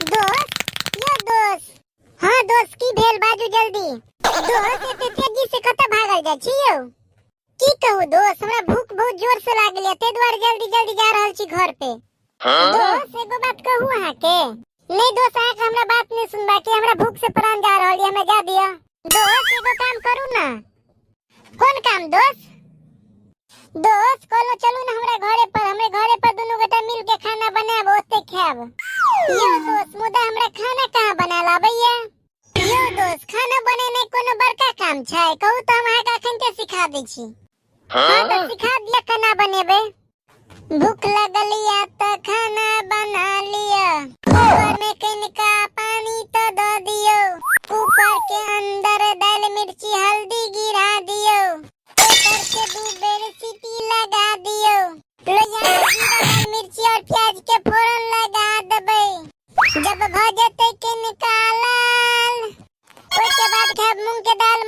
दोस्त, यो दोस्त। हाँ दोस्त की भेल बाजू जल्दी। दोस्त एते तेजी से कत भागल जा छियो? की कहू दोस्त, हमरा भूख बहुत जोर से लागल है, ते द्वारे जल्दी जल्दी जा रहल छी घर पे। दोस्त एगो बात कहू अहाँ के। नहीं दोस्त, अहाँ के हमरा बात नहीं सुनबा के, हमरा भूख से प्राण जा रहल है, हमरा जा दिया। दोस्त एगो काम करू ना। कौन काम दोस्त? दोस्त कोनो चलू ना हमरा घरे पर दोनों गोटा मिल के खाना बनाब, ओते खाब। यो दोस्त मुदा हमरा खाना कहाँ बनाल आबैया? यो दोस्त खाना बनेनाइ कोनो बड़का काम छै, कहू त हम अहाँके अखनते सिखा दै छी। हाँ तो सिखा दिया केना बनेबै। भूख लगलिया त खाना बना लिया, कुकर में कनिका पानी तो दो दियो, कुकर के अंदर दाल मिर्ची हल्दी गिरा दियो, कुकर के 2 बेर सीटी लगा दियो, लोहिया में जीरा दाल मिर्ची और प्याज के फोड़न लगा देबै। जब भ जते के निकालल, ओके बाद खाब मूंग के दाल।